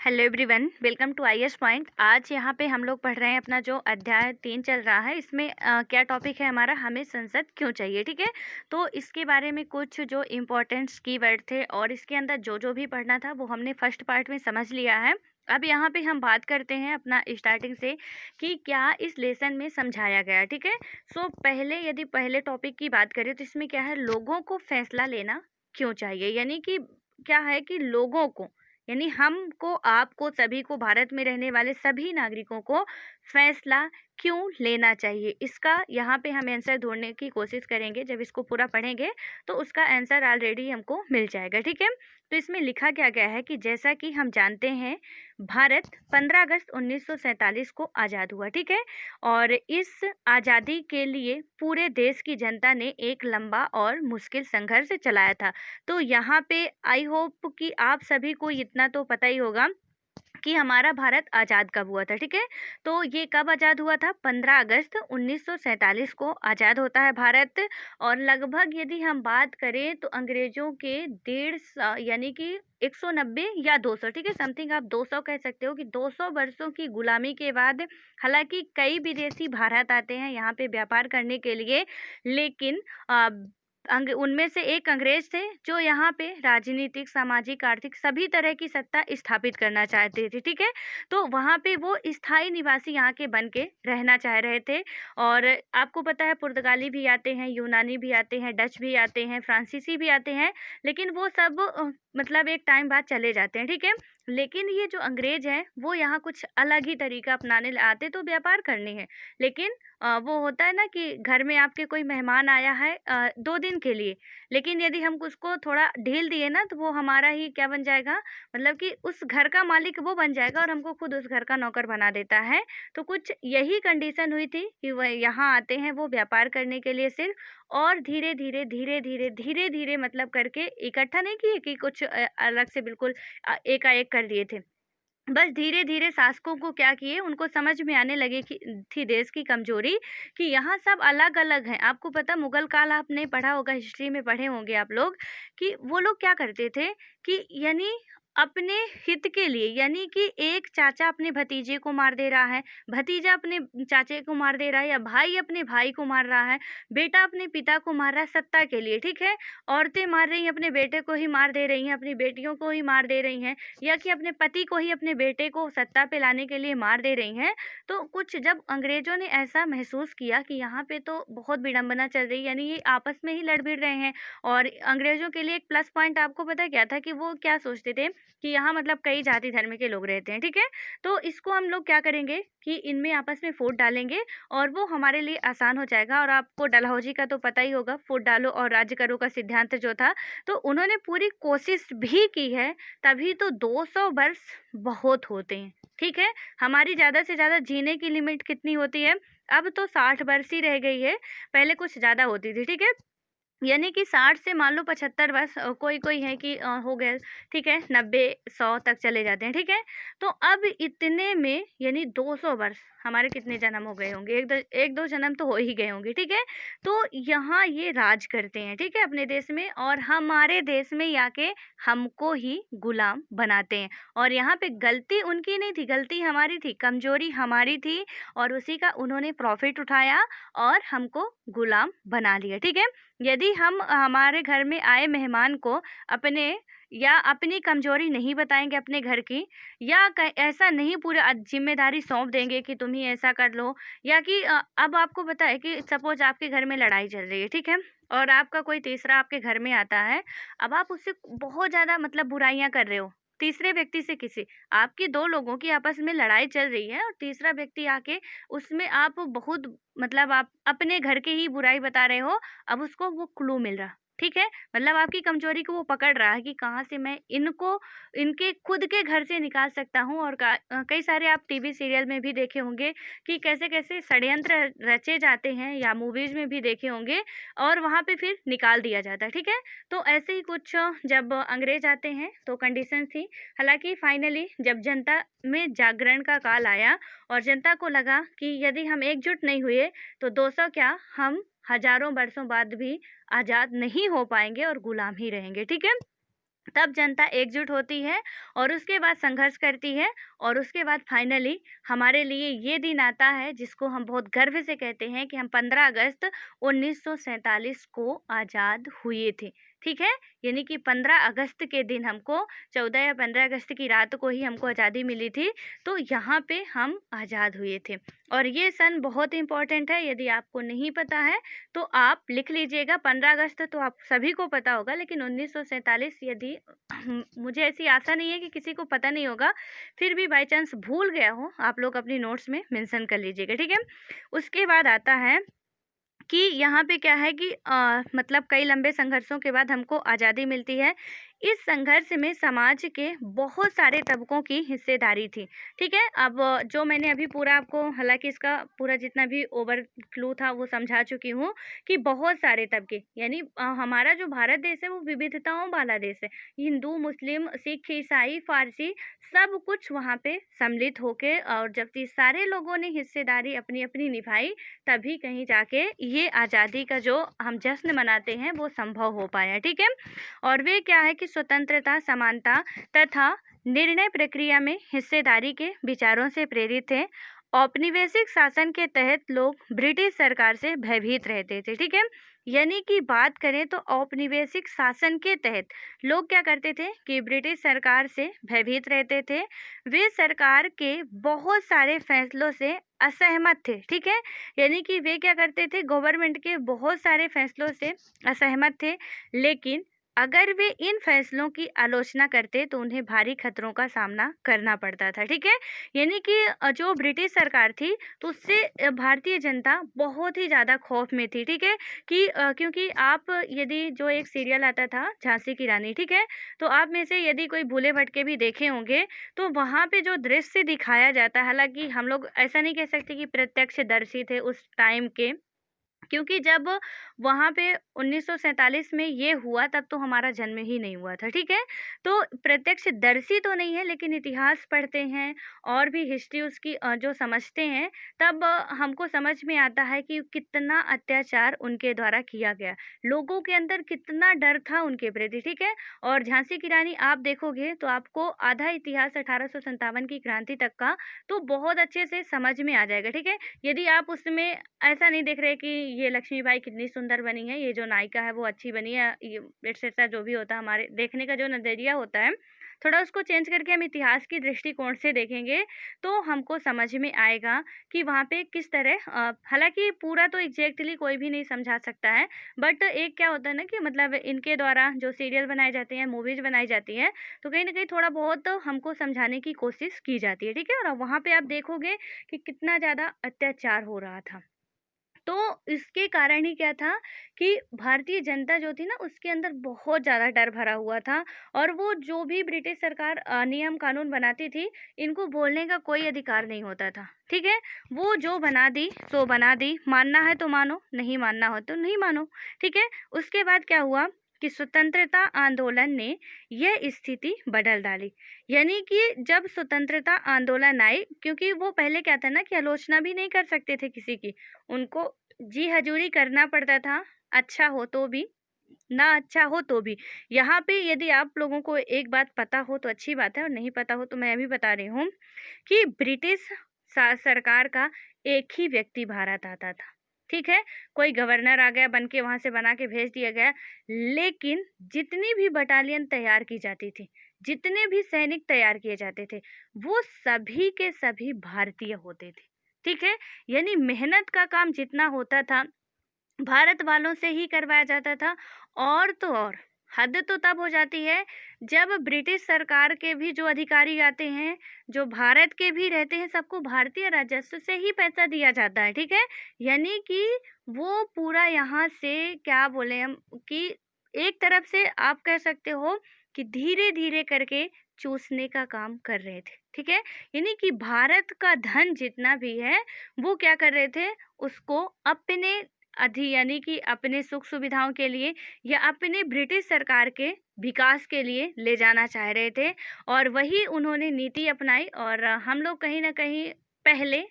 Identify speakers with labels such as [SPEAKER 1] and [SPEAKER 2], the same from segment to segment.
[SPEAKER 1] Hello everyone, welcome to IAS point. आज यहाँ पे हम लोग पढ़ रहे हैं अपना जो अध्याय 3 चल रहा है। इसमें क्या टॉपिक है हमारा, हमें संसद क्यों चाहिए। ठीक है, तो इसके बारे में कुछ जो इम्पोर्टेंट्स कीवर्ड थे और इसके अंदर जो जो भी पढ़ना था वो हमने फर्स्ट पार्ट में समझ लिया है। अब यहाँ पे हम बात करते हैं अपना स्टार्टिंग से कि क्या इस लेसन में समझाया गया। ठीक है, सो पहले यदि पहले टॉपिक की बात करें तो इसमें क्या है, लोगों को फैसला लेना क्यों चाहिए। यानी कि क्या है कि लोगों को, यानी हमको, आपको, सभी को, भारत में रहने वाले सभी नागरिकों को फैसला क्यों लेना चाहिए, इसका यहाँ पे हम आंसर ढूंढने की कोशिश करेंगे। जब इसको पूरा पढ़ेंगे तो उसका आंसर ऑलरेडी हमको मिल जाएगा। ठीक है, तो इसमें लिखा क्या गया है कि जैसा कि हम जानते हैं भारत 15 अगस्त 1947 को आज़ाद हुआ। ठीक है, और इस आज़ादी के लिए पूरे देश की जनता ने एक लंबा और मुश्किल संघर्ष चलाया था। तो यहाँ पे आई होप कि आप सभी को इतना तो पता ही होगा कि हमारा भारत आज़ाद कब हुआ था। ठीक है, तो ये कब आज़ाद हुआ था, 15 अगस्त 1947 को आज़ाद होता है भारत। और लगभग यदि हम बात करें तो अंग्रेजों के यानी कि 190 या 200, ठीक है, समथिंग आप 200 कह सकते हो कि 200 वर्षों की गुलामी के बाद हालांकि कई विदेशी भारत आते हैं यहाँ पे व्यापार करने के लिए, लेकिन उनमें से एक अंग्रेज थे जो यहाँ पे राजनीतिक, सामाजिक, आर्थिक सभी तरह की सत्ता स्थापित करना चाहते थे। ठीक है, तो वहाँ पे वो स्थायी निवासी यहाँ के बन के रहना चाह रहे थे। और आपको पता है पुर्तगाली भी आते हैं, यूनानी भी आते हैं, डच भी आते हैं, फ्रांसीसी भी आते हैं, लेकिन वो सब मतलब एक टाइम बाद चले जाते हैं। ठीक है, लेकिन ये जो अंग्रेज हैं वो यहाँ कुछ अलग ही तरीका अपनाने आते तो व्यापार करने हैं, लेकिन वो होता है ना कि घर में आपके कोई मेहमान आया है 2 दिन के लिए, लेकिन यदि हम उसको थोड़ा ढील दिए ना तो वो हमारा ही क्या बन जाएगा, मतलब कि उस घर का मालिक वो बन जाएगा और हमको खुद उस घर का नौकर बना देता है। तो कुछ यही कंडीशन हुई थी कि वह यहाँ आते हैं वो व्यापार करने के लिए सिर्फ, और धीरे धीरे धीरे धीरे धीरे धीरे मतलब करके इकट्ठा नहीं किए कि कुछ अलग से बिल्कुल एकाएक कर दिए थे। बस धीरे धीरे शासकों को क्या किए, उनको समझ में आने लगे कि थी देश की कमजोरी, कि यहाँ सब अलग अलग हैं। आपको पता, मुगल काल आपने पढ़ा होगा, हिस्ट्री में पढ़े होंगे आप लोग, कि वो लोग क्या करते थे कि यानी अपने हित के लिए, यानी कि एक चाचा अपने भतीजे को मार दे रहा है, भतीजा अपने चाचे को मार दे रहा है, या भाई अपने भाई को मार रहा है, बेटा अपने पिता को मार रहा है सत्ता के लिए। ठीक है, औरतें मार रही हैं, अपने बेटे को ही मार दे रही हैं, अपनी बेटियों को ही मार दे रही हैं, या कि अपने पति को ही अपने बेटे को सत्ता पे लाने के लिए मार दे रही हैं। तो कुछ जब अंग्रेजों ने ऐसा महसूस किया कि यहाँ पे तो बहुत विडंबना चल रही है, यानी ये आपस में ही लड़ भिड़ रहे हैं। और अंग्रेजों के लिए एक प्लस पॉइंट आपको पता क्या था, कि वो क्या सोचते थे कि यहाँ मतलब कई जाति धर्म के लोग रहते हैं। ठीक है, तो इसको हम लोग क्या करेंगे कि इनमें आपस में फूट डालेंगे और वो हमारे लिए आसान हो जाएगा। और आपको डलहौजी का तो पता ही होगा, फूट डालो और राज्य करो का सिद्धांत जो था, तो उन्होंने पूरी कोशिश भी की है। तभी तो 200 वर्ष बहुत होते हैं। ठीक है, हमारी ज़्यादा से ज़्यादा जीने की लिमिट कितनी होती है, अब तो 60 वर्ष ही रह गई है, पहले कुछ ज़्यादा होती थी। ठीक है, यानी कि 60 से मान लो 75 वर्ष, कोई कोई है कि हो गए। ठीक है, 90-100 तक चले जाते हैं। ठीक है, तो अब इतने में यानी 200 वर्ष हमारे कितने जन्म हो गए होंगे, एक दो जन्म तो हो ही गए होंगे। ठीक है, तो यहाँ ये राज करते हैं, ठीक है, अपने देश में, और हमारे देश में ही आके हमको ही गुलाम बनाते हैं। और यहाँ पे गलती उनकी नहीं थी, गलती हमारी थी, कमजोरी हमारी थी, और उसी का उन्होंने प्रॉफिट उठाया और हमको गुलाम बना लिया। ठीक है, यदि हम हमारे घर में आए मेहमान को अपने या अपनी कमजोरी नहीं बताएंगे अपने घर की, या ऐसा नहीं पूरा जिम्मेदारी सौंप देंगे कि तुम ही ऐसा कर लो, या कि अब आपको पता है कि सपोज आपके घर में लड़ाई चल रही है। ठीक है, और आपका कोई तीसरा आपके घर में आता है, अब आप उससे बहुत ज़्यादा मतलब बुराइयां कर रहे हो, तीसरे व्यक्ति से, किसी आपकी दो लोगों की आपस में लड़ाई चल रही है और तीसरा व्यक्ति आके उसमें आप बहुत मतलब आप अपने घर के ही बुराई बता रहे हो। अब उसको वो क्लू मिल रहा, ठीक है, मतलब आपकी कमजोरी को वो पकड़ रहा है कि कहाँ से मैं इनको इनके खुद के घर से निकाल सकता हूँ। और कई सारे आप टीवी सीरियल में भी देखे होंगे कि कैसे कैसे षड्यंत्र रचे जाते हैं, या मूवीज में भी देखे होंगे, और वहाँ पे फिर निकाल दिया जाता है। ठीक है, तो ऐसे ही कुछ जब अंग्रेज आते हैं तो कंडीशन थी। हालांकि फाइनली जब जनता में जागरण का काल आया और जनता को लगा कि यदि हम एकजुट नहीं हुए तो 200 क्या, हम हजारों वर्षों बाद भी आज़ाद नहीं हो पाएंगे और गुलाम ही रहेंगे। ठीक है, तब जनता एकजुट होती है और उसके बाद संघर्ष करती है और उसके बाद फाइनली हमारे लिए ये दिन आता है जिसको हम बहुत गर्व से कहते हैं कि हम 15 अगस्त 1947 को आज़ाद हुए थे। ठीक है, यानी कि 15 अगस्त के दिन हमको 14 या 15 अगस्त की रात को ही हमको आज़ादी मिली थी। तो यहाँ पे हम आज़ाद हुए थे और ये सन बहुत इम्पोर्टेंट है। यदि आपको नहीं पता है तो आप लिख लीजिएगा। 15 अगस्त तो आप सभी को पता होगा, लेकिन 1947 यदि मुझे ऐसी आशा नहीं है कि किसी को पता नहीं होगा, फिर भी बाय चांस भूल गया हो, आप लोग अपनी नोट्स में मेंशन कर लीजिएगा। ठीक है, उसके बाद आता है कि यहाँ पे क्या है कि मतलब कई लंबे संघर्षों के बाद हमको आज़ादी मिलती है। इस संघर्ष में समाज के बहुत सारे तबकों की हिस्सेदारी थी। ठीक है, अब जो मैंने अभी पूरा आपको, हालांकि इसका पूरा जितना भी ओवरव्यू था वो समझा चुकी हूँ कि बहुत सारे तबके, यानी हमारा जो भारत देश है वो विविधताओं वाला देश है। हिंदू, मुस्लिम, सिख, ईसाई, फारसी सब कुछ वहाँ पे सम्मिलित होके, और जब ये सारे लोगों ने हिस्सेदारी अपनी अपनी निभाई, तभी कहीं जाके ये आज़ादी का जो हम जश्न मनाते हैं वो संभव हो पाया। ठीक है, और वे क्या है कि स्वतंत्रता, समानता तथा निर्णय प्रक्रिया में हिस्सेदारी के विचारों से प्रेरित थे। औपनिवेशिक शासन के तहत लोग ब्रिटिश सरकार से भयभीत रहते थे। ठीक है, यानी कि बात करें तो औपनिवेशिक शासन के तहत लोग क्या करते थे कि ब्रिटिश सरकार से भयभीत रहते थे। वे सरकार के बहुत सारे फैसलों से असहमत थे। ठीक है, यानी कि वे क्या करते थे, गवर्नमेंट के बहुत सारे फैसलों से असहमत थे, लेकिन अगर वे इन फैसलों की आलोचना करते तो उन्हें भारी खतरों का सामना करना पड़ता था। ठीक है, यानी कि जो ब्रिटिश सरकार थी तो उससे भारतीय जनता बहुत ही ज़्यादा खौफ में थी। ठीक है, कि क्योंकि आप यदि, जो एक सीरियल आता था झांसी की रानी, ठीक है, तो आप में से यदि कोई भूले भटके भी देखे होंगे तो वहाँ पे जो दृश्य दिखाया जाता है, हालांकि हम लोग ऐसा नहीं कह सकते कि प्रत्यक्षदर्शी थे उस टाइम के, क्योंकि जब वहाँ पे 1947 में ये हुआ तब तो हमारा जन्म ही नहीं हुआ था। ठीक है, तो प्रत्यक्षदर्शी तो नहीं है, लेकिन इतिहास पढ़ते हैं और भी हिस्ट्री उसकी जो समझते हैं, तब हमको समझ में आता है कि कितना अत्याचार उनके द्वारा किया गया, लोगों के अंदर कितना डर था उनके प्रति। ठीक है, और झांसी की रानी आप देखोगे तो आपको आधा इतिहास 1857 की क्रांति तक का तो बहुत अच्छे से समझ में आ जाएगा। ठीक है, यदि आप उसमें ऐसा नहीं देख रहे कि ये लक्ष्मीबाई कितनी सुंदर बनी है, ये जो नायिका है वो अच्छी बनी है, ये एटसेट्रा जो भी होता है, हमारे देखने का जो नज़रिया होता है, थोड़ा उसको चेंज करके हम इतिहास की दृष्टिकोण से देखेंगे तो हमको समझ में आएगा कि वहाँ पे किस तरह, हालांकि पूरा तो एग्जैक्टली कोई भी नहीं समझा सकता है, बट एक क्या होता है ना कि मतलब इनके द्वारा जो सीरियल बनाए जाते हैं, मूवीज बनाई जाती हैं, तो कहीं ना कहीं थोड़ा बहुत हमको समझाने की कोशिश की जाती है। ठीक है, और वहाँ पे आप देखोगे कि कितना ज़्यादा अत्याचार हो रहा था। तो इसके कारण ही क्या था कि भारतीय जनता जो थी ना उसके अंदर बहुत ज़्यादा डर भरा हुआ था, और वो जो भी ब्रिटिश सरकार नियम कानून बनाती थी, इनको बोलने का कोई अधिकार नहीं होता था। ठीक है, वो जो बना दी सो बना दी, मानना है तो मानो, नहीं मानना हो तो नहीं मानो। ठीक है, उसके बाद क्या हुआ कि स्वतंत्रता आंदोलन ने यह स्थिति बदल डाली। यानी कि जब स्वतंत्रता आंदोलन आई, क्योंकि वो पहले क्या था ना कि आलोचना भी नहीं कर सकते थे किसी की, उनको जी हजूरी करना पड़ता था, अच्छा हो तो भी, ना अच्छा हो तो भी। यहाँ पे यदि आप लोगों को एक बात पता हो तो अच्छी बात है, और नहीं पता हो तो मैं अभी बता रही हूँ कि ब्रिटिश सरकार का एक ही व्यक्ति भारत आता था। ठीक है, कोई गवर्नर आ गया बन के, वहां से बना के भेज दिया गया, लेकिन जितनी भी बटालियन तैयार की जाती थी, जितने भी सैनिक तैयार किए जाते थे, वो सभी के सभी भारतीय होते थे। ठीक है, यानी मेहनत का काम जितना होता था भारत वालों से ही करवाया जाता था। और तो और हद तो तब हो जाती है जब ब्रिटिश सरकार के भी जो अधिकारी आते हैं, जो भारत के भी रहते हैं, सबको भारतीय राजस्व से ही पैसा दिया जाता है। ठीक है, यानी कि वो पूरा यहाँ से क्या बोले हम कि एक तरफ से आप कह सकते हो कि धीरे धीरे करके चूसने का काम कर रहे थे। ठीक है, यानी कि भारत का धन जितना भी है वो क्या कर रहे थे, उसको अपने यानी कि अपने सुख सुविधाओं के लिए या अपने ब्रिटिश सरकार के विकास के लिए ले जाना चाह रहे थे, और वही उन्होंने नीति अपनाई। और हम लोग कहीं ना कहीं पहले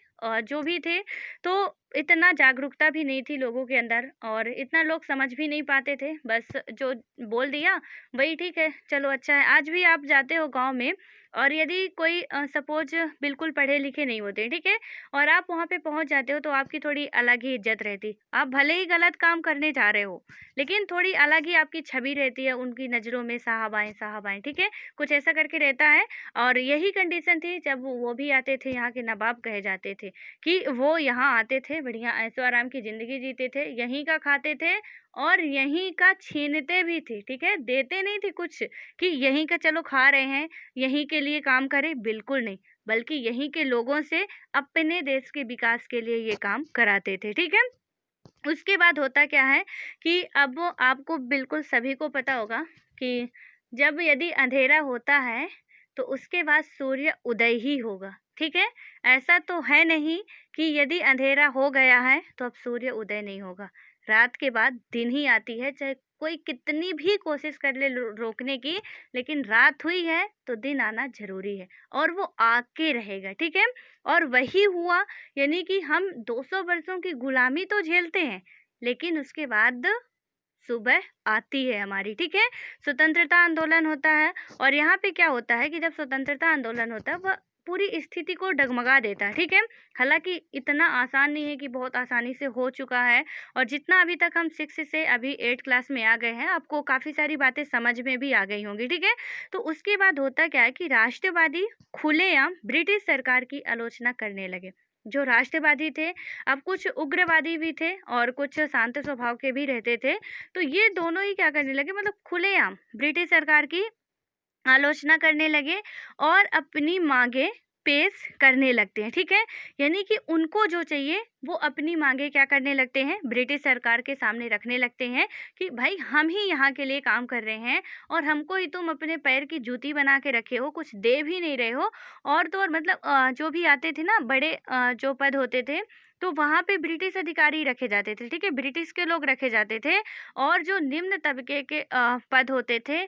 [SPEAKER 1] जो भी थे तो इतना जागरूकता भी नहीं थी लोगों के अंदर और इतना लोग समझ भी नहीं पाते थे। बस जो बोल दिया वही ठीक है, चलो अच्छा है। आज भी आप जाते हो गाँव में और यदि कोई सपोज़ बिल्कुल पढ़े लिखे नहीं होते, ठीक है? और आप वहाँ पे पहुँच जाते हो तो आपकी थोड़ी अलग ही इज़्ज़त रहती। आप भले ही गलत काम करने जा रहे हो, लेकिन थोड़ी अलग ही आपकी छवि रहती है उनकी नज़रों में, साहब आएँ, ठीक है? कुछ ऐसा करके रहता है। और यही कंडीशन थी जब वो भी आते थे, यहाँ के नवाब कहे जाते थे कि वो यहाँ आते थे, बढ़िया ऐशो-आराम की ज़िंदगी जीते थे, यहीं का खाते थे और यहीं का छीनते भी थे, ठीक है? देते नहीं थे कुछ कि यहीं का चलो खा रहे हैं, यहीं के लिए काम करें, बिल्कुल नहीं। बल्कि यहीं के लोगों से अपने देश के विकास के लिए ये काम कराते थे, ठीक है? उसके बाद होता क्या है कि अब वो आपको बिल्कुल सभी को पता होगा कि जब यदि अंधेरा होता है तो उसके बाद सूर्य उदय ही होगा, ठीक है? ऐसा तो है नहीं कि यदि अंधेरा हो गया है तो अब सूर्य उदय नहीं होगा। रात के बाद दिन ही आती है, चाहे कोई कितनी भी कोशिश कर ले रोकने की, लेकिन रात हुई है तो दिन आना ज़रूरी है और वो आके रहेगा, ठीक है? और वही हुआ, यानी कि हम 200 वर्षों की गुलामी तो झेलते हैं, लेकिन उसके बाद सुबह आती है हमारी, ठीक है? स्वतंत्रता आंदोलन होता है और यहाँ पे क्या होता है कि जब स्वतंत्रता आंदोलन होता है, वह पूरी स्थिति को डगमगा देता है, ठीक है? हालाँकि इतना आसान नहीं है कि बहुत आसानी से हो चुका है और जितना अभी तक हम 6 से अभी 8 क्लास में आ गए हैं, आपको काफ़ी सारी बातें समझ में भी आ गई होंगी, ठीक है? तो उसके बाद होता क्या है कि राष्ट्रवादी खुलेआम ब्रिटिश सरकार की आलोचना करने लगे। जो राष्ट्रवादी थे, अब कुछ उग्रवादी भी थे और कुछ शांत स्वभाव के भी रहते थे। तो ये दोनों ही क्या करने लगे, मतलब खुलेआम ब्रिटिश सरकार की आलोचना करने लगे और अपनी मांगे पेश करने लगते हैं, ठीक है? यानी कि उनको जो चाहिए वो अपनी मांगे क्या करने लगते हैं, ब्रिटिश सरकार के सामने रखने लगते हैं कि भाई हम ही यहाँ के लिए काम कर रहे हैं और हमको ही तुम अपने पैर की जूती बना के रखे हो, कुछ दे भी नहीं रहे हो। और तो और मतलब जो भी आते थे ना बड़े जो पद होते थे, तो वहाँ पे ब्रिटिश अधिकारी रखे जाते थे, ठीक है? ब्रिटिश के लोग रखे जाते थे और जो निम्न तबके के पद होते थे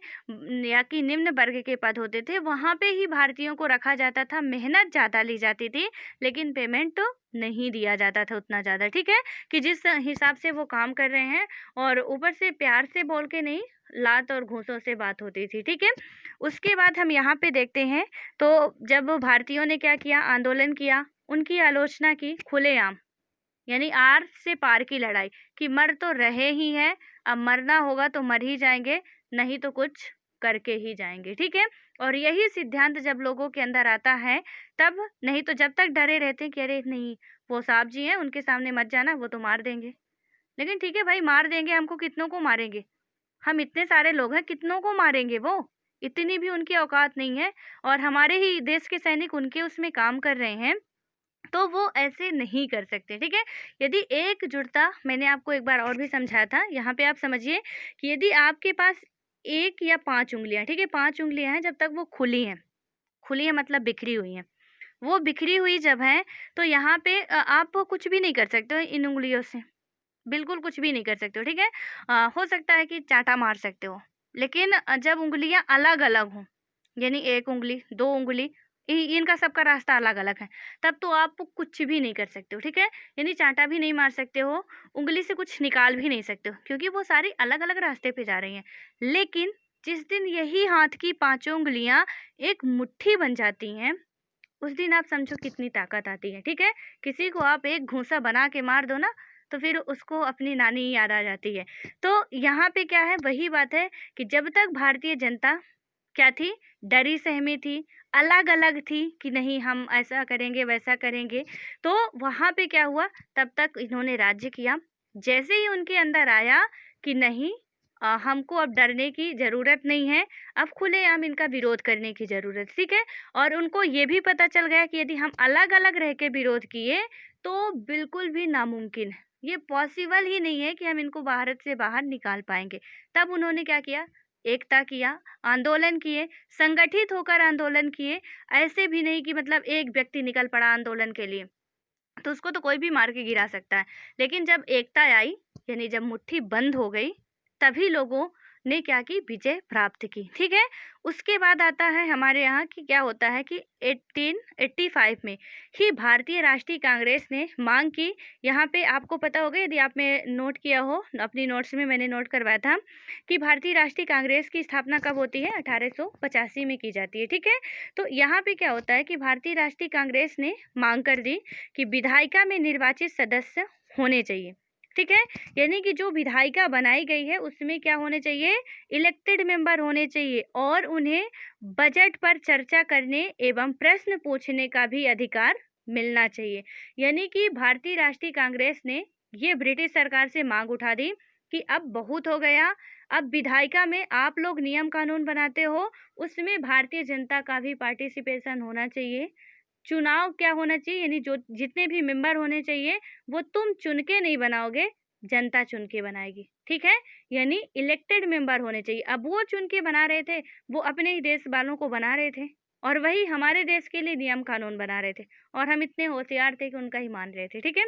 [SPEAKER 1] या कि निम्न वर्ग के पद होते थे, वहाँ पे ही भारतीयों को रखा जाता था। मेहनत ज़्यादा ली जाती थी, लेकिन पेमेंट तो नहीं दिया जाता था उतना ज़्यादा, ठीक है? कि जिस हिसाब से वो काम कर रहे हैं और ऊपर से प्यार से बोल के नहीं, लात और घूँसों से बात होती थी, ठीक है? उसके बाद हम यहाँ पे देखते हैं, तो जब भारतीयों ने क्या किया, आंदोलन किया, उनकी आलोचना की खुलेआम, यानी आर से पार की लड़ाई कि मर तो रहे ही हैं, अब मरना होगा तो मर ही जाएँगे, नहीं तो कुछ करके ही जाएँगे, ठीक है? और यही सिद्धांत जब लोगों के अंदर आता है तब, नहीं तो जब तक डरे रहते हैं कि अरे नहीं, वो साहब जी हैं, उनके सामने मत जाना, वो तो मार देंगे। लेकिन ठीक है भाई, मार देंगे हमको, कितनों को मारेंगे? हम इतने सारे लोग हैं, कितनों को मारेंगे वो? इतनी भी उनकी औकात नहीं है और हमारे ही देश के सैनिक उनके उसमें काम कर रहे हैं। तो वो ऐसे नहीं कर सकते, ठीक है? यदि एकजुटता, मैंने आपको एक बार और भी समझाया था, यहाँ पे आप समझिए कि यदि आपके पास 1 या 5 उँगलियाँ, ठीक है? 5 उँगलियाँ हैं, जब तक वो खुली हैं मतलब बिखरी हुई हैं। वो बिखरी हुई जब हैं, तो यहाँ पे आप कुछ भी नहीं कर सकते हो इन उँगलियों से, बिल्कुल कुछ भी नहीं कर सकते हो, ठीक है? हो सकता है कि चाँटा मार सकते हो, लेकिन जब उँगलियाँ अलग-अलग हों, यानी 1 उँगली, 2 उँगली, इ इनका सबका रास्ता अलग-अलग है, तब तो आप कुछ भी नहीं कर सकते हो, ठीक है? यानी चाँटा भी नहीं मार सकते हो, उँगली से कुछ निकाल भी नहीं सकते हो, क्योंकि वो सारी अलग-अलग रास्ते पे जा रही हैं। लेकिन जिस दिन यही हाथ की पाँचों उँगलियाँ एक मुट्ठी बन जाती हैं, उस दिन आप समझो कितनी ताकत आती है, ठीक है? किसी को आप एक घूँसा बना के मार दो ना, तो फिर उसको अपनी नानी ही याद आ जाती है। तो यहाँ पे क्या है, वही बात है कि जब तक भारतीय जनता क्या थी, डरी सहमी थी, अलग-अलग थी कि नहीं हम ऐसा करेंगे, वैसा करेंगे, तो वहाँ पे क्या हुआ, तब तक इन्होंने राज्य किया। जैसे ही उनके अंदर आया कि नहीं, हमको अब डरने की ज़रूरत नहीं है, अब खुलेआम इनका विरोध करने की ज़रूरत, ठीक है? और उनको ये भी पता चल गया कि यदि हम अलग-अलग रह के विरोध किए, तो बिल्कुल भी नामुमकिन है। ये पॉसिबल ही नहीं है कि हम इनको भारत से बाहर निकाल पाएँगे। तब उन्होंने क्या किया, एकता किया, आंदोलन किए, संगठित होकर आंदोलन किए। ऐसे भी नहीं कि मतलब एक व्यक्ति निकल पड़ा आंदोलन के लिए, तो उसको तो कोई भी मार के गिरा सकता है। लेकिन जब एकता आई, यानी जब मुट्ठी बंद हो गई, तभी लोगों ने क्या की, विजय प्राप्त की। ठीक है, उसके बाद आता है हमारे यहाँ कि क्या होता है कि 1885 में ही भारतीय राष्ट्रीय कांग्रेस ने मांग की। यहाँ पे आपको पता होगा, यदि आपने नोट किया हो अपनी नोट्स में, मैंने नोट करवाया था कि भारतीय राष्ट्रीय कांग्रेस की स्थापना कब होती है, 1885 में की जाती है। ठीक है, तो यहाँ पे क्या होता है कि भारतीय राष्ट्रीय कांग्रेस ने मांग कर दी कि विधायिका में निर्वाचित सदस्य होने चाहिए। ठीक है, यानी कि जो विधायिका बनाई गई है उसमें क्या होने चाहिए, इलेक्टेड मेंबर होने चाहिए, और उन्हें बजट पर चर्चा करने एवं प्रश्न पूछने का भी अधिकार मिलना चाहिए। यानी कि भारतीय राष्ट्रीय कांग्रेस ने ये ब्रिटिश सरकार से मांग उठा दी कि अब बहुत हो गया, अब विधायिका में आप लोग नियम कानून बनाते हो, उसमें भारतीय जनता का भी पार्टिसिपेशन होना चाहिए। चुनाव क्या होना चाहिए, यानी जो जितने भी मेंबर होने चाहिए वो तुम चुन के नहीं बनाओगे, जनता चुन के बनाएगी। ठीक है, यानी इलेक्टेड मेंबर होने चाहिए। अब वो चुन के बना रहे थे, वो अपने ही देश वालों को बना रहे थे, और वही हमारे देश के लिए नियम कानून बना रहे थे, और हम इतने होशियार थे कि उनका ही मान रहे थे। ठीक है,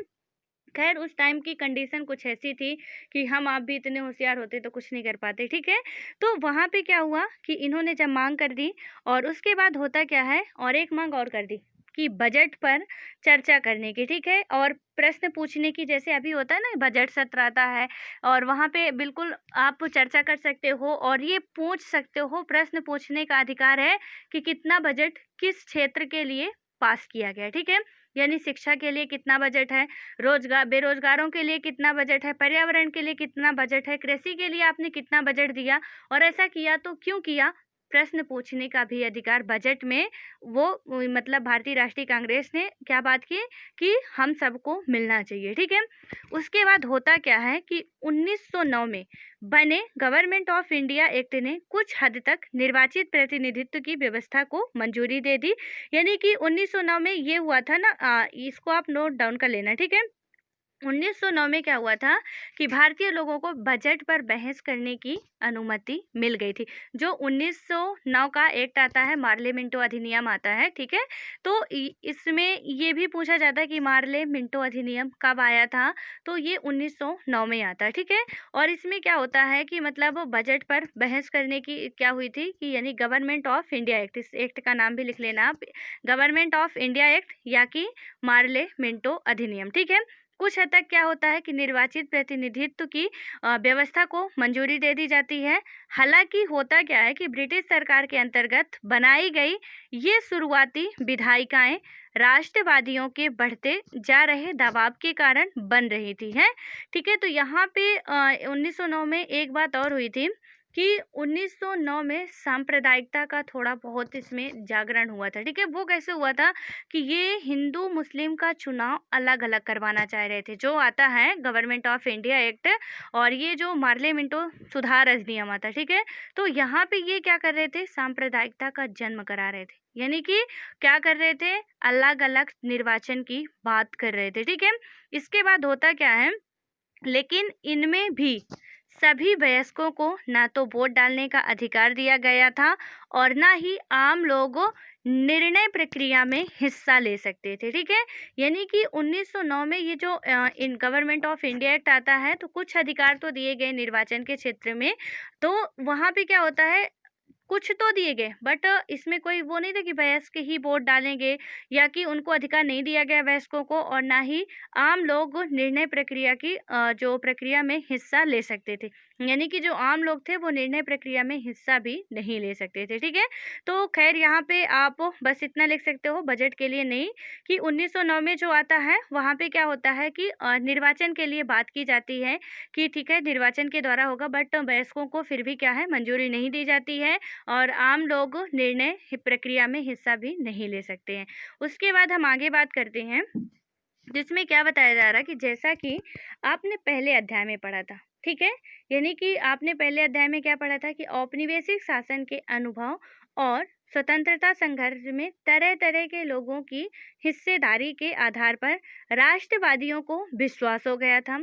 [SPEAKER 1] खैर उस टाइम की कंडीशन कुछ ऐसी थी कि हम आप भी इतने होशियार होते तो कुछ नहीं कर पाते। ठीक है, तो वहाँ पे क्या हुआ कि इन्होंने जब मांग कर दी, और उसके बाद होता क्या है, और एक मांग और कर दी कि बजट पर चर्चा करने की। ठीक है, और प्रश्न पूछने की, जैसे अभी होता है ना बजट सत्र आता है, और वहाँ पे बिल्कुल आप चर्चा कर सकते हो और ये पूछ सकते हो, प्रश्न पूछने का अधिकार है कि कितना बजट किस क्षेत्र के लिए पास किया गया। ठीक है, यानी शिक्षा के लिए कितना बजट है, रोजगार बेरोजगारों के लिए कितना बजट है, पर्यावरण के लिए कितना बजट है, कृषि के लिए आपने कितना बजट दिया, और ऐसा किया तो क्यों किया, प्रश्न पूछने का भी अधिकार बजट में वो मतलब भारतीय राष्ट्रीय कांग्रेस ने क्या बात की कि हम सबको मिलना चाहिए। ठीक है, उसके बाद होता क्या है कि 1909 में बने गवर्नमेंट ऑफ इंडिया एक्ट ने कुछ हद तक निर्वाचित प्रतिनिधित्व की व्यवस्था को मंजूरी दे दी। यानी कि 1909 में ये हुआ था ना, इसको आप नोट डाउन कर लेना। ठीक है, 1909 में क्या हुआ था कि भारतीय लोगों को बजट पर बहस करने की अनुमति मिल गई थी। जो 1909 का एक्ट आता है, मार्ले मिंटो अधिनियम आता है। ठीक है, तो इसमें ये भी पूछा जाता है कि मार्ले मिंटो अधिनियम कब आया था, तो ये 1909 में आता है। ठीक है, और इसमें क्या होता है कि मतलब बजट पर बहस करने की क्या हुई थी कि यानी गवर्नमेंट ऑफ इंडिया एक्ट, इस एक्ट का नाम भी लिख लेना आप, गवर्नमेंट ऑफ इंडिया एक्ट या कि मार्ले मिंटो अधिनियम। ठीक है, कुछ हद तक क्या होता है कि निर्वाचित प्रतिनिधित्व की व्यवस्था को मंजूरी दे दी जाती है। हालांकि होता क्या है कि ब्रिटिश सरकार के अंतर्गत बनाई गई ये शुरुआती विधायिकाएं राष्ट्रवादियों के बढ़ते जा रहे दबाव के कारण बन रही थी है। ठीक है, तो यहाँ पे 1909 में एक बात और हुई थी कि 1909 में सांप्रदायिकता का थोड़ा बहुत इसमें जागरण हुआ था। ठीक है, वो कैसे हुआ था कि ये हिंदू मुस्लिम का चुनाव अलग अलग करवाना चाह रहे थे, जो आता है गवर्नमेंट ऑफ इंडिया एक्ट, और ये जो मार्ले मिंटो सुधार अधिनियम आता है। ठीक है, तो यहाँ पे ये क्या कर रहे थे, सांप्रदायिकता का जन्म करा रहे थे, यानी कि क्या कर रहे थे, अलग अलग निर्वाचन की बात कर रहे थे। ठीक है, इसके बाद होता क्या है, लेकिन इनमें भी सभी वयस्कों को ना तो वोट डालने का अधिकार दिया गया था, और ना ही आम लोग निर्णय प्रक्रिया में हिस्सा ले सकते थे। ठीक है, यानी कि 1909 में ये जो in government of India act आता है, तो कुछ अधिकार तो दिए गए निर्वाचन के क्षेत्र में, तो वहाँ पे क्या होता है, कुछ तो दिए गए, बट इसमें कोई वो नहीं था कि वयस्क ही वोट डालेंगे, या कि उनको अधिकार नहीं दिया गया वयस्कों को, और ना ही आम लोग निर्णय प्रक्रिया की जो प्रक्रिया में हिस्सा ले सकते थे। यानी कि जो आम लोग थे वो निर्णय प्रक्रिया में हिस्सा भी नहीं ले सकते थे। ठीक है, तो खैर यहाँ पे आप बस इतना लिख सकते हो बजट के लिए नहीं, कि 1909 में जो आता है वहाँ पे क्या होता है कि निर्वाचन के लिए बात की जाती है कि ठीक है निर्वाचन के द्वारा होगा, बट वयस्कों को फिर भी क्या है, मंजूरी नहीं दी जाती है, और आम लोग निर्णय प्रक्रिया में हिस्सा भी नहीं ले सकते हैं। उसके बाद हम आगे बात करते हैं, जिसमें क्या बताया जा रहा है कि जैसा कि आपने पहले अध्याय में पढ़ा था। ठीक है, यानी कि आपने पहले अध्याय में क्या पढ़ा था कि औपनिवेशिक शासन के अनुभव और स्वतंत्रता संघर्ष में तरह तरह के लोगों की हिस्सेदारी के आधार पर राष्ट्रवादियों को विश्वास हो गया था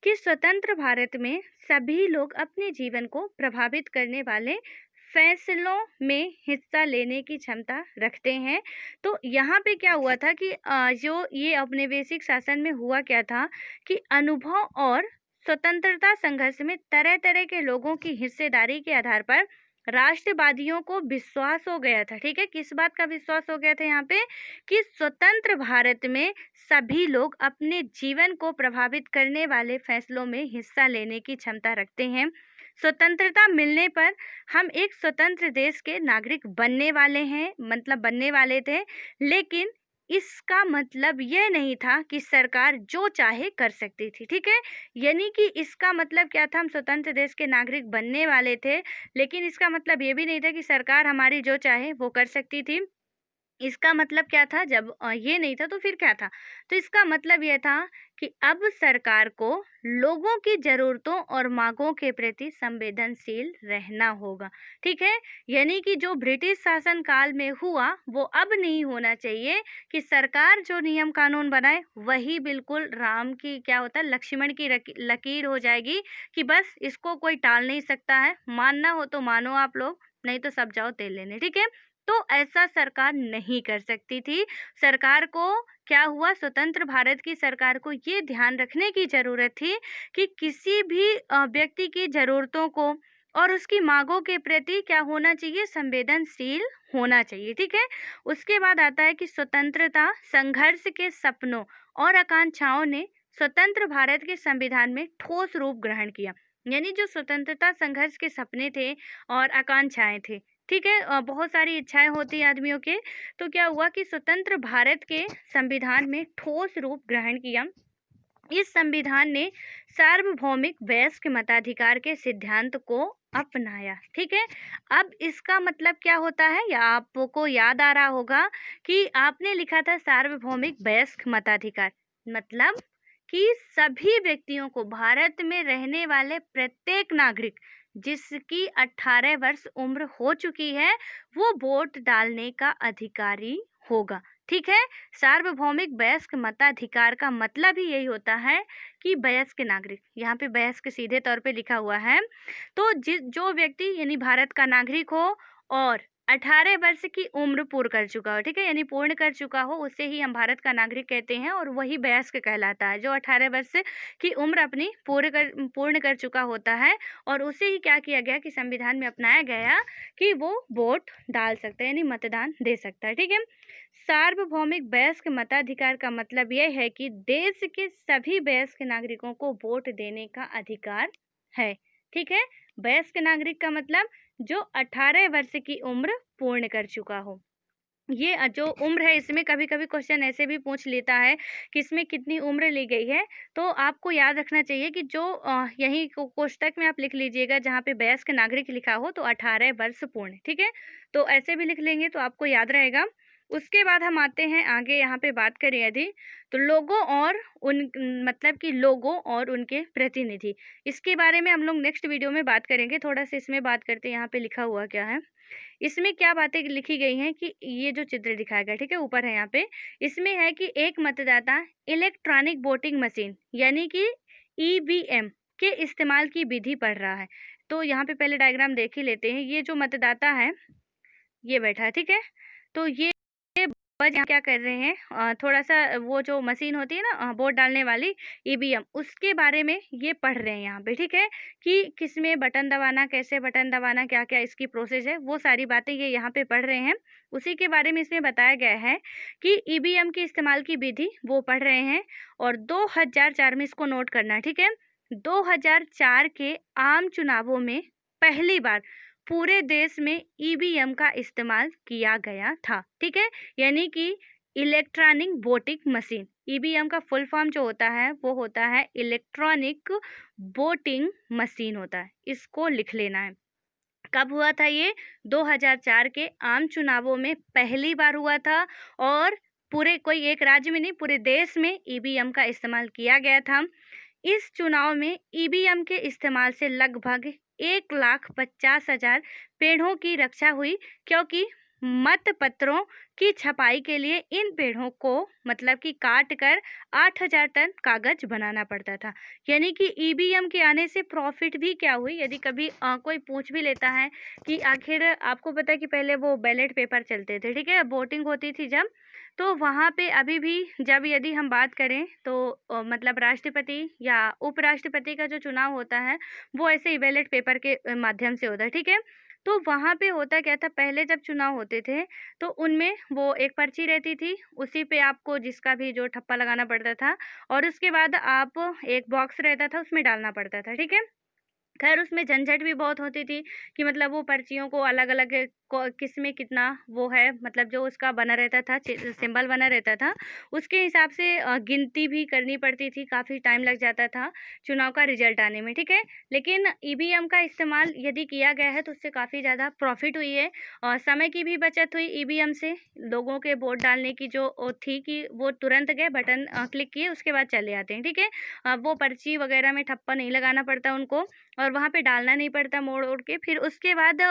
[SPEAKER 1] कि स्वतंत्र भारत में सभी लोग अपने जीवन को प्रभावित करने वाले फैसलों में हिस्सा लेने की क्षमता रखते हैं। तो यहाँ पे क्या हुआ था कि जो ये औपनिवेशिक शासन में हुआ क्या था कि अनुभव और स्वतंत्रता संघर्ष में तरह तरह के लोगों की हिस्सेदारी के आधार पर राष्ट्रवादियों को विश्वास हो गया था। ठीक है, किस बात का विश्वास हो गया था यहाँ पे? कि स्वतंत्र भारत में सभी लोग अपने जीवन को प्रभावित करने वाले फैसलों में हिस्सा लेने की क्षमता रखते हैं। स्वतंत्रता मिलने पर हम एक स्वतंत्र देश के नागरिक बनने वाले हैं, मतलब बनने वाले थे। लेकिन इसका मतलब यह नहीं था कि सरकार जो चाहे कर सकती थी। ठीक है, यानी कि इसका मतलब क्या था? हम स्वतंत्र देश के नागरिक बनने वाले थे, लेकिन इसका मतलब ये भी नहीं था कि सरकार हमारी जो चाहे वो कर सकती थी। इसका मतलब क्या था? जब ये नहीं था तो फिर क्या था? तो इसका मतलब यह था कि अब सरकार को लोगों की ज़रूरतों और मांगों के प्रति संवेदनशील रहना होगा। ठीक है, यानी कि जो ब्रिटिश शासन काल में हुआ वो अब नहीं होना चाहिए कि सरकार जो नियम कानून बनाए वही बिल्कुल राम की क्या होता है, लक्ष्मण की लकीर हो जाएगी कि बस इसको कोई टाल नहीं सकता है। मानना हो तो मानो आप लोग, नहीं तो सब जाओ तेल लेने। ठीक है, तो ऐसा सरकार नहीं कर सकती थी। सरकार को क्या हुआ? स्वतंत्र भारत की सरकार को ये ध्यान रखने की ज़रूरत थी कि किसी भी व्यक्ति की ज़रूरतों को और उसकी मांगों के प्रति क्या होना चाहिए? संवेदनशील होना चाहिए। ठीक है, उसके बाद आता है कि स्वतंत्रता संघर्ष के सपनों और आकांक्षाओं ने स्वतंत्र भारत के संविधान में ठोस रूप ग्रहण किया। यानी जो स्वतंत्रता संघर्ष के सपने थे और आकांक्षाएं थे, ठीक है, बहुत सारी इच्छाएं होती हैं आदमियों के, तो क्या हुआ कि स्वतंत्र भारत के संविधान में ठोस रूप ग्रहण किया। इस संविधान ने सार्वभौमिक वयस्क मताधिकार के सिद्धांत को अपनाया। ठीक है, अब इसका मतलब क्या होता है? या आपको याद आ रहा होगा कि आपने लिखा था सार्वभौमिक वयस्क मताधिकार, मतलब कि सभी व्यक्तियों को, भारत में रहने वाले प्रत्येक नागरिक जिसकी 18 वर्ष उम्र हो चुकी है, वो वोट डालने का अधिकारी होगा। ठीक है, सार्वभौमिक वयस्क मताधिकार का मतलब ही यही होता है कि वयस्क नागरिक, यहाँ पे वयस्क सीधे तौर पे लिखा हुआ है। तो जो व्यक्ति यानी भारत का नागरिक हो और 18 वर्ष की उम्र पूर्ण कर चुका हो, ठीक है, यानी पूर्ण कर चुका हो, उसे ही हम भारत का नागरिक कहते हैं और वही वयस्क कहलाता है। जो 18 वर्ष की उम्र अपनी पूर्ण कर चुका होता है और उसे ही क्या किया गया कि संविधान में अपनाया गया कि वो वोट डाल सकता है, यानी मतदान दे सकता है। ठीक है, सार्वभौमिक वयस्क मताधिकार का मतलब यह है कि देश के सभी वयस्क नागरिकों को वोट देने का अधिकार है। ठीक है, वयस्क नागरिक का मतलब जो 18 वर्ष की उम्र पूर्ण कर चुका हो। ये जो उम्र है, इसमें कभी कभी क्वेश्चन ऐसे भी पूछ लेता है कि इसमें कितनी उम्र ली गई है। तो आपको याद रखना चाहिए कि जो यही कोष्टक में आप लिख लीजिएगा जहाँ पे वयस्क नागरिक लिखा हो तो 18 वर्ष पूर्ण। ठीक है, तो ऐसे भी लिख लेंगे तो आपको याद रहेगा। उसके बाद हम आते हैं आगे, यहाँ पे बात करें यदि तो लोगों और उन मतलब कि लोगों और उनके प्रतिनिधि, इसके बारे में हम लोग नेक्स्ट वीडियो में बात करेंगे। थोड़ा सा इसमें बात करते हैं, यहाँ पे लिखा हुआ क्या है, इसमें क्या बातें लिखी गई हैं कि ये जो चित्र दिखाया गया, ठीक है, ऊपर है यहाँ पे, इसमें है कि एक मतदाता इलेक्ट्रॉनिक वोटिंग मशीन यानी कि ईवीएम के इस्तेमाल की विधि पढ़ रहा है। तो यहाँ पे पहले डायग्राम देख ही लेते हैं। ये जो मतदाता है ये बैठा है, ठीक है, तो ये बस यहाँ क्या कर रहे हैं, थोड़ा सा वो जो मशीन होती है ना वोट डालने वाली ईवीएम, उसके बारे में ये पढ़ रहे हैं यहाँ पे। ठीक है, कि किसमें बटन दबाना, कैसे बटन दबाना, क्या क्या इसकी प्रोसेस है, वो सारी बातें ये यहाँ पे पढ़ रहे हैं। उसी के बारे में इसमें बताया गया है कि ईवीएम के इस्तेमाल की विधि वो पढ़ रहे हैं। और 2004 में, इसको नोट करना है, ठीक है, 2004 के आम चुनावों में पहली बार पूरे देश में ईवीएम का इस्तेमाल किया गया था। ठीक है, यानी कि इलेक्ट्रॉनिक वोटिंग मशीन, ईवीएम का फुल फॉर्म जो होता है वो होता है इलेक्ट्रॉनिक वोटिंग मशीन होता है, इसको लिख लेना है। कब हुआ था ये? 2004 के आम चुनावों में पहली बार हुआ था और पूरे कोई एक राज्य में नहीं, पूरे देश में ईवीएम का इस्तेमाल किया गया था। इस चुनाव में ईवीएम के इस्तेमाल से लगभग 1,50,000 पेड़ों की रक्षा हुई, क्योंकि मत पत्रों की छपाई के लिए इन पेड़ों को मतलब कि काट कर 8,000 टन कागज बनाना पड़ता था। यानी कि ईबीएम के आने से प्रॉफिट भी क्या हुई, यदि कभी कोई पूछ भी लेता है कि आखिर आपको पता है कि पहले वो बैलेट पेपर चलते थे, ठीक है, वोटिंग होती थी जब, तो वहाँ पे अभी भी जब यदि हम बात करें तो मतलब राष्ट्रपति या उपराष्ट्रपति का जो चुनाव होता है वो ऐसे ही बैलेट पेपर के माध्यम से होता है, ठीक है। तो वहाँ पे होता क्या था, पहले जब चुनाव होते थे तो उनमें वो एक पर्ची रहती थी, उसी पे आपको जिसका भी जो ठप्पा लगाना पड़ता था और उसके बाद आप एक बॉक्स रहता था उसमें डालना पड़ता था, ठीक है। खैर उसमें झंझट भी बहुत होती थी कि मतलब वो पर्चियों को अलग-अलग किस में कितना वो है, मतलब जो उसका बना रहता था सिंबल बना रहता था उसके हिसाब से गिनती भी करनी पड़ती थी, काफ़ी टाइम लग जाता था चुनाव का रिजल्ट आने में, ठीक है। लेकिन ईवीएम का इस्तेमाल यदि किया गया है तो उससे काफ़ी ज़्यादा प्रॉफिट हुई है और समय की भी बचत हुई ईवीएम से। लोगों के वोट डालने की जो थी कि वो तुरंत गए बटन क्लिक किए उसके बाद चले आते हैं, ठीक है। वो पर्ची वगैरह में ठप्पा नहीं लगाना पड़ता उनको और वहाँ पे डालना नहीं पड़ता मोड़-ओड़ के। फिर उसके बाद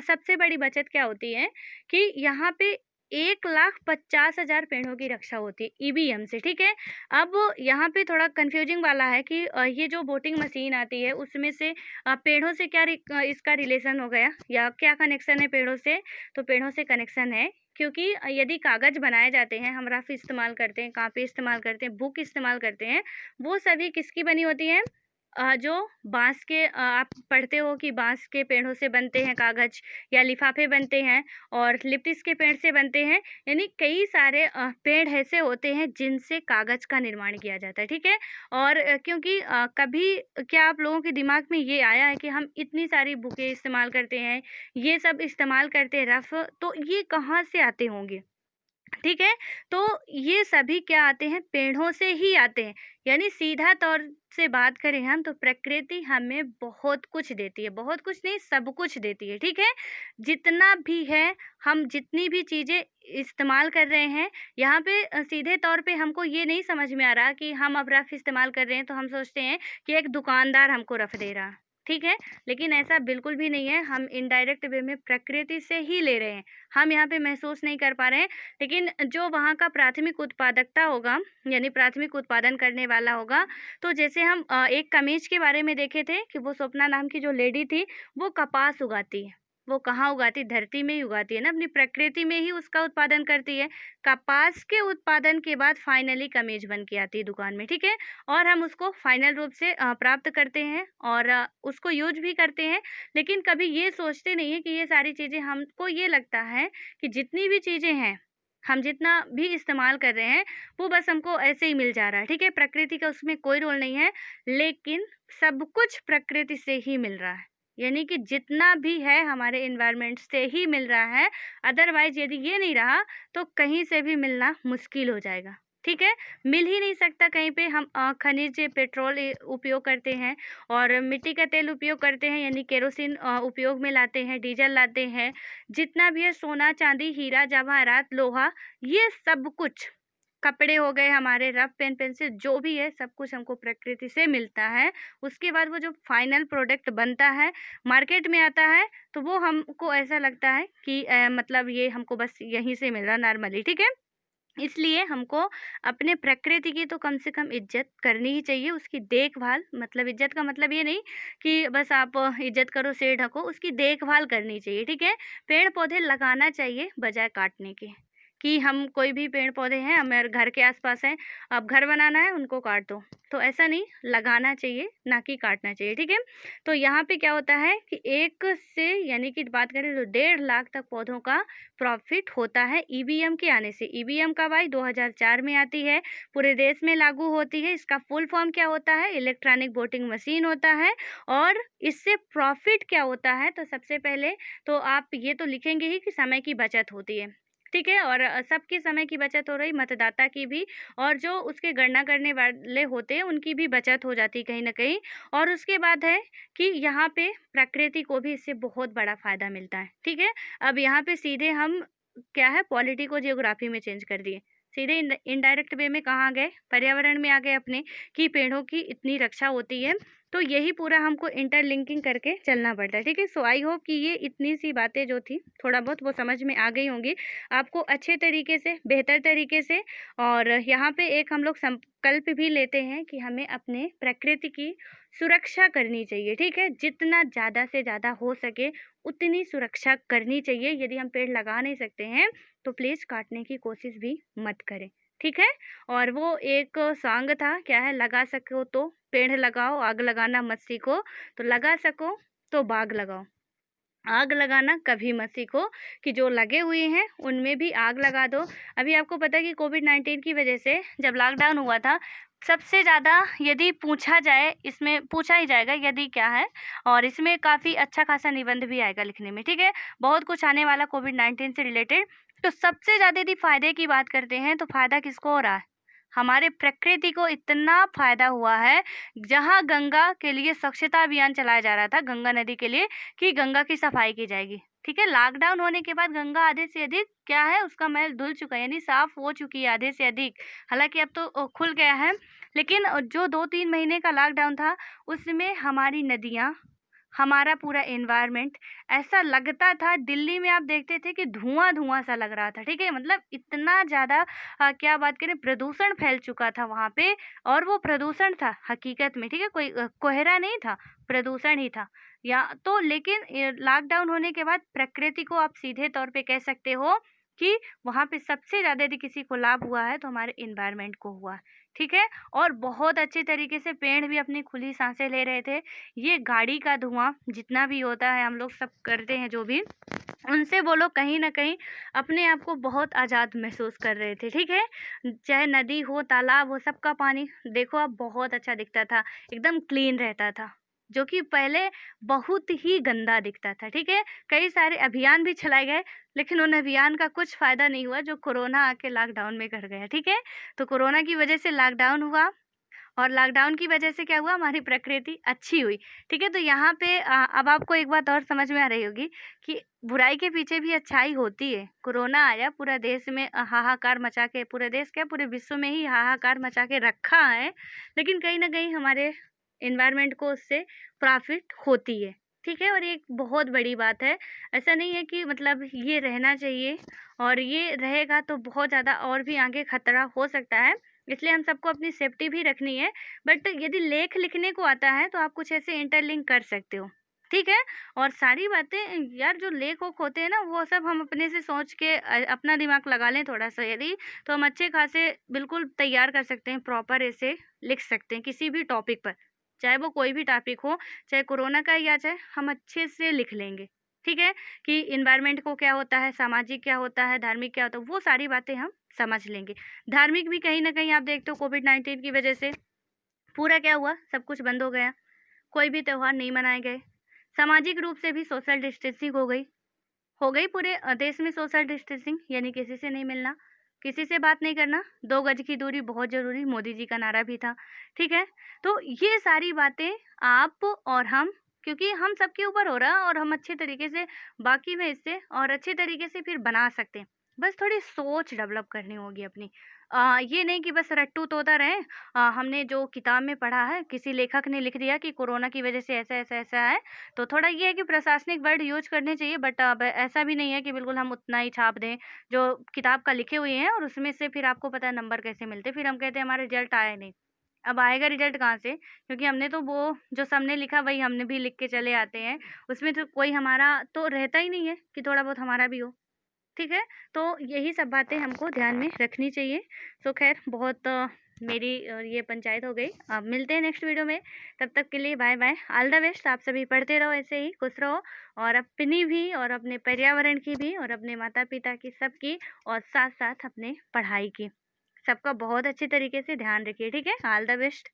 [SPEAKER 1] सबसे बड़ी बचत क्या होती है कि यहाँ पे 1,50,000 पेड़ों की रक्षा होती है ईवीएम से, ठीक है। अब यहाँ पे थोड़ा कन्फ्यूजिंग वाला है कि ये जो वोटिंग मशीन आती है उसमें से पेड़ों से क्या इसका रिलेशन हो गया या क्या कनेक्शन है पेड़ों से? तो पेड़ों से कनेक्शन है क्योंकि यदि कागज़ बनाए जाते हैं, हम रफ़ इस्तेमाल करते हैं, कॉपी इस्तेमाल करते हैं, बुक इस्तेमाल करते हैं, वो सभी किसकी बनी होती हैं? जो बाँस के आप पढ़ते हो कि बाँस के पेड़ों से बनते हैं कागज़ या लिफ़ाफ़े बनते हैं और लिप्टिस के पेड़ से बनते हैं, यानी कई सारे पेड़ ऐसे होते हैं जिनसे कागज़ का निर्माण किया जाता है, ठीक है? और क्योंकि कभी क्या आप लोगों के दिमाग में ये आया है कि हम इतनी सारी बुकें इस्तेमाल करते हैं, ये सब इस्तेमाल करते हैं रफ़, तो ये कहाँ से आते होंगे? ठीक है? तो ये सभी क्या आते हैं? पेड़ों से ही आते हैं। यानी सीधा तौर से बात करें हम तो प्रकृति हमें बहुत कुछ देती है, बहुत कुछ नहीं सब कुछ देती है, ठीक है? जितना भी है, हम जितनी भी चीज़ें इस्तेमाल कर रहे हैं, यहाँ पे सीधे तौर पे हमको ये नहीं समझ में आ रहा कि हम अब रफ़ इस्तेमाल कर रहे हैं तो हम सोचते हैं कि एक दुकानदार हमको रफ़ दे रहा, ठीक है? लेकिन ऐसा बिल्कुल भी नहीं है, हम इनडायरेक्ट वे में प्रकृति से ही ले रहे हैं। हम यहाँ पे महसूस नहीं कर पा रहे हैं लेकिन जो वहाँ का प्राथमिक उत्पादकता होगा यानी प्राथमिक उत्पादन करने वाला होगा, तो जैसे हम एक कमीज के बारे में देखे थे कि वो स्वप्ना नाम की जो लेडी थी, वो कपास उगाती है। वो कहाँ उगाती? धरती में ही उगाती है ना, अपनी प्रकृति में ही उसका उत्पादन करती है। कपास के उत्पादन के बाद फाइनली कमीज बन के आती है दुकान में, ठीक है? और हम उसको फाइनल रूप से प्राप्त करते हैं और उसको यूज़ भी करते हैं। लेकिन कभी ये सोचते नहीं हैं कि ये सारी चीज़ें हमको ये लगता है कि जितनी भी चीज़ें हैं, हम जितना भी इस्तेमाल कर रहे हैं, वो बस हमको ऐसे ही मिल जा रहा है, ठीक है? प्रकृति का उसमें कोई रोल नहीं है, लेकिन सब कुछ प्रकृति से ही मिल रहा है। यानी कि जितना भी है हमारे एनवायरनमेंट से ही मिल रहा है, अदरवाइज़ यदि ये नहीं रहा, तो कहीं से भी मिलना मुश्किल हो जाएगा, ठीक है? मिल ही नहीं सकता कहीं पे हम खनिज पेट्रोल उपयोग करते हैं और मिट्टी का तेल उपयोग करते हैं यानी केरोसिन उपयोग में लाते हैं, डीज़ल लाते हैं, जितना भी है सोना, चाँदी, हीरा, जवाहरात, लोहा, ये सब कुछ कपड़े हो गए हमारे, रफ पेन, पेंसिल जो भी है सब कुछ हमको प्रकृति से मिलता है। उसके बाद वो जो फाइनल प्रोडक्ट बनता है, मार्केट में आता है, तो वो हमको ऐसा लगता है कि मतलब ये हमको बस यहीं से मिल रहा नॉर्मली, ठीक है? इसलिए हमको अपने प्रकृति की तो कम से कम इज़्ज़त करनी ही चाहिए, उसकी देखभाल मतलब इज़्ज़त का मतलब ये नहीं कि बस आप इज़्ज़त करो, सिर ढको, उसकी देखभाल करनी चाहिए, ठीक है? पेड़-पौधे लगाना चाहिए बजाय काटने के, कि हम कोई भी पेड़-पौधे हैं हमारे घर के आस-पास हैं, अब घर बनाना है उनको काट दो, तो ऐसा नहीं, लगाना चाहिए, ना कि काटना चाहिए, ठीक है? तो यहाँ पे क्या होता है कि 1 से यानी कि बात करें तो 1.5 लाख तक पौधों का प्रॉफिट होता है ईवीएम के आने से। ईवीएम कब आई? 2004 में आती है, पूरे देश में लागू होती है। इसका फुल फॉर्म क्या होता है? इलेक्ट्रॉनिक वोटिंग मशीन होता है और इससे प्रॉफिट क्या होता है? तो सबसे पहले तो आप ये तो लिखेंगे ही कि समय की बचत होती है, ठीक है? और सबके समय की बचत हो रही, मतदाता की भी और जो उसके गणना करने वाले होते हैं, उनकी भी बचत हो जाती है कहीं न कहीं। और उसके बाद है कि यहाँ पे प्रकृति को भी इससे बहुत बड़ा फ़ायदा मिलता है, ठीक है? अब यहाँ पे सीधे हम क्या है पॉलिटी को जियोग्राफी में चेंज कर दिए। सीधे इनडायरेक्ट वे में कहाँ आ गए? पर्यावरण में आ गए अपने कि पेड़ों की इतनी रक्षा होती है। तो यही पूरा हमको इंटरलिंकिंग करके चलना पड़ता है, ठीक है। सो आई होप कि ये इतनी सी बातें जो थी थोड़ा बहुत वो समझ में आ गई होंगी आपको अच्छे तरीके से, बेहतर तरीके से। और यहाँ पे एक हम लोग संकल्प भी लेते हैं कि हमें अपने प्रकृति की सुरक्षा करनी चाहिए, ठीक है। जितना ज़्यादा से ज़्यादा हो सके उतनी सुरक्षा करनी चाहिए। यदि हम पेड़ लगा नहीं सकते हैं तो प्लीज़ काटने की कोशिश भी मत करें, ठीक है। और वो एक सॉन्ग था, क्या है, लगा सको तो पेड़ लगाओ, आग लगाना मत सीखो, तो लगा सको तो बाग लगाओ, आग लगाना कभी मत सीखो, कि जो लगे हुए हैं उनमें भी आग लगा दो। अभी आपको पता है कि कोविड-19 की वजह से जब लॉकडाउन हुआ था, सबसे ज़्यादा यदि पूछा जाए, इसमें पूछा ही जाएगा यदि क्या है, और इसमें काफ़ी अच्छा खासा निबंध भी आएगा लिखने में, ठीक है। बहुत कुछ आने वाला कोविड-19 से रिलेटेड। तो सबसे ज़्यादा यदि फ़ायदे की बात करते हैं तो फ़ायदा किसको हो रहा है? हमारे प्रकृति को इतना फ़ायदा हुआ है। जहाँ गंगा के लिए स्वच्छता अभियान चलाया जा रहा था, गंगा नदी के लिए, कि गंगा की सफाई की जाएगी, ठीक है। लॉकडाउन होने के बाद गंगा आधे से अधिक क्या है, उसका मैल धुल चुका है, यानी साफ हो चुकी है आधे से अधिक। हालांकि अब तो खुल गया है, लेकिन जो 2-3 महीने का लॉकडाउन था उसमें हमारी नदियाँ, हमारा पूरा एनवायरनमेंट ऐसा लगता था, दिल्ली में आप देखते थे कि धुआं-धुआं सा लग रहा था, ठीक है। मतलब इतना ज़्यादा क्या बात करें, प्रदूषण फैल चुका था वहाँ पे, और वो प्रदूषण था हकीकत में, ठीक है, कोई कोहरा नहीं था, प्रदूषण ही था। या तो लेकिन लॉकडाउन होने के बाद प्रकृति को आप सीधे तौर पे कह सकते हो कि वहाँ पे सबसे ज़्यादा यदि किसी को लाभ हुआ है तो हमारे एनवायरनमेंट को हुआ है, ठीक है। और बहुत अच्छे तरीके से पेड़ भी अपनी खुली साँसें ले रहे थे। ये गाड़ी का धुआं जितना भी होता है, हम लोग सब करते हैं जो भी, उनसे वो लोग कहीं न कहीं अपने आप को बहुत आज़ाद महसूस कर रहे थे, ठीक है। चाहे नदी हो, तालाब हो, सबका पानी देखो अब बहुत अच्छा दिखता था, एकदम क्लीन रहता था, जो कि पहले बहुत ही गंदा दिखता था, ठीक है। कई सारे अभियान भी चलाए गए, लेकिन उन अभियान का कुछ फ़ायदा नहीं हुआ जो कोरोना आके लॉकडाउन में कर गया, ठीक है। तो कोरोना की वजह से लॉकडाउन हुआ, और लॉकडाउन की वजह से क्या हुआ, हमारी प्रकृति अच्छी हुई, ठीक है। तो यहाँ पे अब आपको एक बात और समझ में आ रही होगी कि बुराई के पीछे भी अच्छाई होती है। कोरोना आया, पूरा देश में हाहाकार मचा के, पूरे देश क्या पूरे विश्व में ही हाहाकार मचा के रखा है, लेकिन कहीं न कहीं हमारे एनवायरनमेंट को उससे प्रॉफ़िट होती है, ठीक है। और ये एक बहुत बड़ी बात है। ऐसा नहीं है कि मतलब ये रहना चाहिए, और ये रहेगा तो बहुत ज़्यादा और भी आगे खतरा हो सकता है। इसलिए हम सबको अपनी सेफ्टी भी रखनी है। बट यदि लेख लिखने को आता है तो आप कुछ ऐसे इंटरलिंक कर सकते हो, ठीक है। और सारी बातें यार, जो लेख ओख होते हैं ना, वो सब हम अपने से सोच के अपना दिमाग लगा लें थोड़ा सा यदि, तो हम अच्छे खासे बिल्कुल तैयार कर सकते हैं, प्रॉपर ऐसे लिख सकते हैं किसी भी टॉपिक पर, चाहे वो कोई भी टॉपिक हो, चाहे कोरोना का या चाहे, हम अच्छे से लिख लेंगे, ठीक है। कि इन्वायरमेंट को क्या होता है, सामाजिक क्या होता है, धार्मिक क्या होता है, वो सारी बातें हम समझ लेंगे। धार्मिक भी कहीं न कहीं आप देखते हो कोविड-19 की वजह से पूरा क्या हुआ, सब कुछ बंद हो गया, कोई भी त्योहार नहीं मनाए गए। सामाजिक रूप से भी सोशल डिस्टेंसिंग हो गई पूरे देश में सोशल डिस्टेंसिंग, यानी किसी से नहीं मिलना, किसी से बात नहीं करना, 2 गज की दूरी बहुत ज़रूरी, मोदी जी का नारा भी था, ठीक है। तो ये सारी बातें आप और हम, क्योंकि हम सबके ऊपर हो रहा है, और हम अच्छे तरीके से बाकी में इससे और अच्छे तरीके से फिर बना सकते हैं। बस थोड़ी सोच डेवलप करनी होगी अपनी। ये नहीं कि बस रट्टू तोता रहें। हमने जो किताब में पढ़ा है, किसी लेखक ने लिख दिया कि कोरोना की वजह से ऐसा, ऐसा, ऐसा है, तो थोड़ा ये है कि प्रशासनिक वर्ड यूज़ करने चाहिए, बट अब ऐसा भी नहीं है कि बिल्कुल हम उतना ही छाप दें, जो किताब का लिखे हुए हैं, और उसमें से फिर आपको पता है नंबर कैसे मिलते हैं, फिर हम कहते हैं हमारा रिज़ल्ट आया नहीं। अब आएगा रिज़ल्ट कहाँ से? क्योंकि हमने तो वो जो सबने लिखा वही हमने भी लिख के चले आते हैं, उसमें तो कोई हमारा तो रहता ही नहीं है कि थोड़ा बहुत हमारा भी हो। ठीक है? तो यही सब बातें हमको ध्यान में रखनी चाहिए। सो ख़ैर बहुत मेरी ये पंचायत हो गई। अब मिलते हैं नेक्स्ट वीडियो में, तब तक के लिए बाय-बाय। All the best. आप सभी पढ़ते रहो ऐसे ही, खुश रहो, और अपनी भी और अपने पर्यावरण की भी और अपने माता-पिता की, सबकी, और साथ-साथ अपने पढ़ाई की। सबका बहुत अच्छे तरीके से ध्यान रखिए, ठीक है? All the best.